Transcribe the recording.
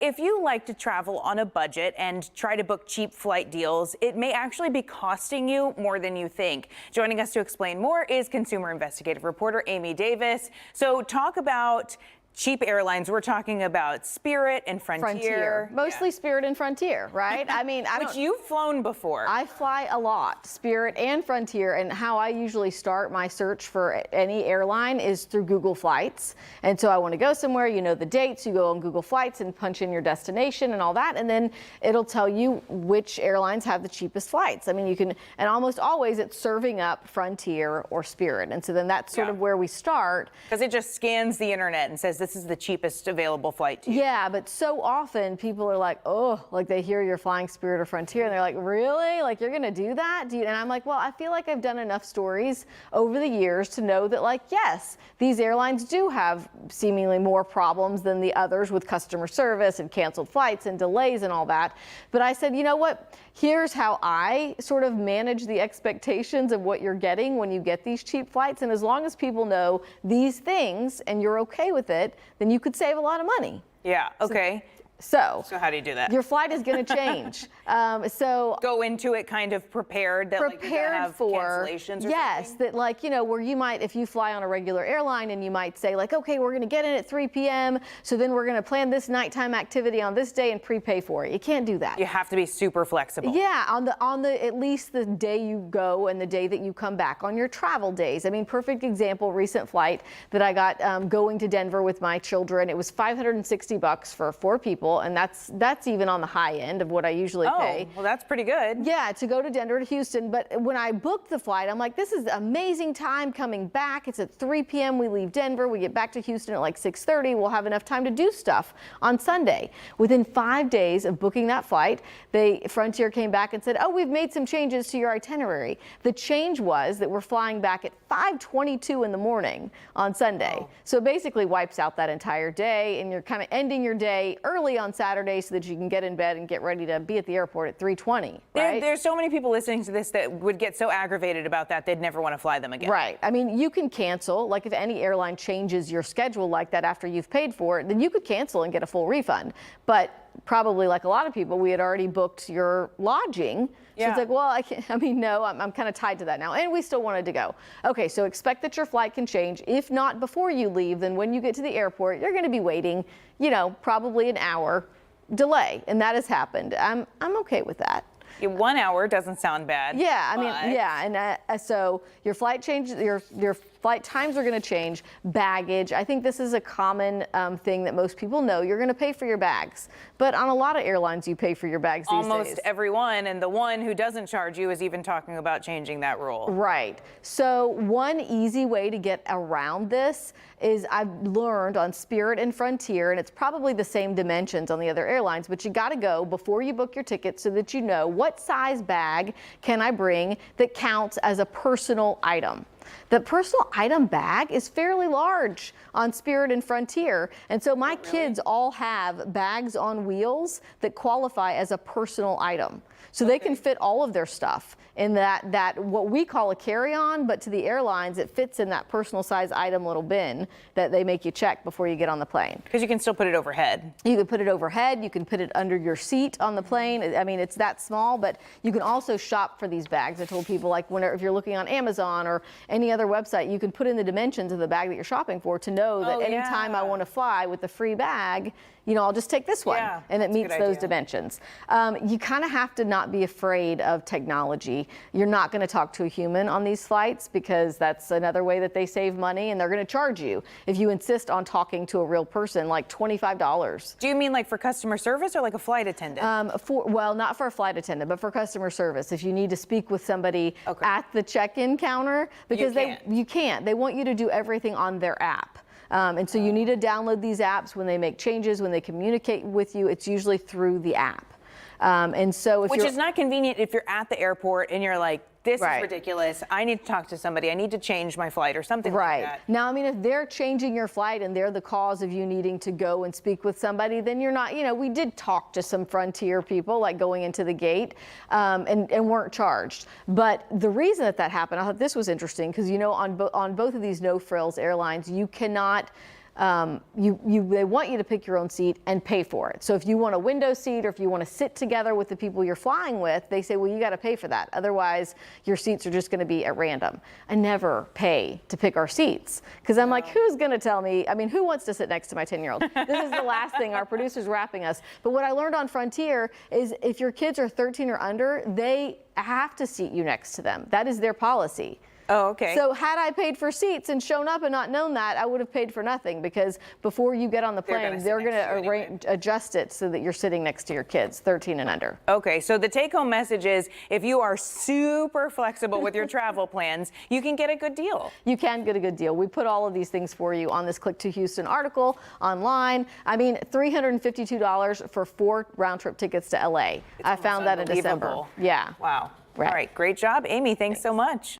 If you like to travel on a budget and try to book cheap flight deals, it may actually be costing you more than you think. Joining us to explain more is consumer investigative reporter Amy Davis. So talk about cheap airlines. We're talking about Spirit and Frontier. Mostly Spirit and Frontier, right? I mean, Which you've flown before. I fly a lot, Spirit and Frontier, and how I usually start my search for any airline is through Google Flights. And so I want to go somewhere, you know the dates, you go on Google Flights and punch in your destination and all that, and then it'll tell you which airlines have the cheapest flights. I mean, you can, and almost always it's serving up Frontier or Spirit. And so then that's sort of where we start. Because it just scans the internet and says this is the cheapest available flight to you. Yeah, but so often people are like, oh, like they hear you're flying Spirit or Frontier and they're like, really? Like you're going to do that? And I'm like, well, I feel like I've done enough stories over the years to know that, like, yes, these airlines do have seemingly more problems than the others with customer service and canceled flights and delays and all that. But I said, you know what? Here's how I sort of manage the expectations of what you're getting when you get these cheap flights. And as long as people know these things and you're okay with it, then you could save a lot of money. Yeah, okay. So how do you do that? Your flight is going to change. So go into it kind of prepared that like you're gonna have for cancellations or yes, something? that like, you know, where you might, if you fly on a regular airline and you might say like, okay, we're going to get in at 3 p.m. So then we're going to plan this nighttime activity on this day and prepay for it. You can't do that. You have to be super flexible. Yeah, on the at least the day you go and the day that you come back on your travel days. I mean, perfect example, recent flight that I got going to Denver with my children. It was $560 for 4 people. And that's even on the high end of what I usually pay. Well, that's pretty good. Yeah, to go to Denver to Houston. But when I booked the flight, I'm like, this is amazing time coming back. It's at 3 p.m. We leave Denver. We get back to Houston at like 6:30. We'll have enough time to do stuff on Sunday. Within 5 days of booking that flight, Frontier came back and said, oh, we've made some changes to your itinerary. The change was that we're flying back at 5:22 in the morning on Sunday. Oh. So it basically wipes out that entire day, and you're kind of ending your day early on Saturday so that you can get in bed and get ready to be at the airport at 3:20, right? There's so many people listening to this that would get so aggravated about that they'd never want to fly them again. Right. I mean, you can cancel. Like if any airline changes your schedule like that after you've paid for it, then you could cancel and get a full refund. But probably like a lot of people, we had already booked your lodging. So it's like, well, I'm kind of tied to that now. And we still wanted to go. Okay, so expect that your flight can change. If not before you leave, then when you get to the airport, you're going to be waiting, you know, probably an hour delay. And that has happened. I'm okay with that. 1 hour doesn't sound bad. Yeah, I mean, yeah, and so your flight changes, your flight times are going to change. Baggage, I think this is a common thing that most people know. You're going to pay for your bags, but on a lot of airlines, you pay for your bags these days. Almost everyone, and the one who doesn't charge you is even talking about changing that rule. Right. So one easy way to get around this is I've learned on Spirit and Frontier, and it's probably the same dimensions on the other airlines, but you got to go before you book your ticket so that you know what size bag can I bring that counts as a personal item. The personal item bag is fairly large on Spirit and Frontier. And so my kids all have bags on wheels that qualify as a personal item. So they can fit all of their stuff in that what we call a carry-on, but to the airlines, it fits in that personal size item little bin that they make you check before you get on the plane. Because you can still put it overhead. You can put it overhead. You can put it under your seat on the plane. I mean, it's that small, but you can also shop for these bags. I told people, like, if you're looking on Amazon or any other website, you can put in the dimensions of the bag that you're shopping for to know that anytime I want to fly with the free bag, you know, I'll just take this one, and it meets those dimensions. You kind of have to not be afraid of technology. You're not going to talk to a human on these flights because that's another way that they save money, and they're going to charge you if you insist on talking to a real person, like $25. Do you mean like for customer service or like a flight attendant? Well, not for a flight attendant, but for customer service. If you need to speak with somebody at the check-in counter, because you can't. They want you to do everything on their app. And so you need to download these apps when they make changes, when they communicate with you. It's usually through the app. And so Which is not convenient if you're at the airport and you're like, this is ridiculous. I need to talk to somebody. I need to change my flight or something like that. Now, I mean, if they're changing your flight and they're the cause of you needing to go and speak with somebody, then you're not, you know, we did talk to some Frontier people, like going into the gate, and weren't charged. But the reason that happened, I thought this was interesting because, you know, on both of these no-frills airlines, you cannot they want you to pick your own seat and pay for it. So if you want a window seat or if you want to sit together with the people you're flying with, they say, well, you got to pay for that. Otherwise, your seats are just going to be at random. I never pay to pick our seats because I'm like, who's going to tell me? I mean, who wants to sit next to my 10-year-old? This is the last thing. Our producer's wrapping us. But what I learned on Frontier is if your kids are 13 or under, they have to seat you next to them. That is their policy. Oh, okay. So had I paid for seats and shown up and not known that, I would have paid for nothing because before you get on the plane, they're going to adjust it so that you're sitting next to your kids, 13 and under. Okay, so the take-home message is if you are super flexible with your travel plans, you can get a good deal. You can get a good deal. We put all of these things for you on this Click to Houston article online. I mean, $352 for 4 round-trip tickets to LA. I found that in December. Yeah. Wow. Right. All right, great job, Amy. Thanks so much.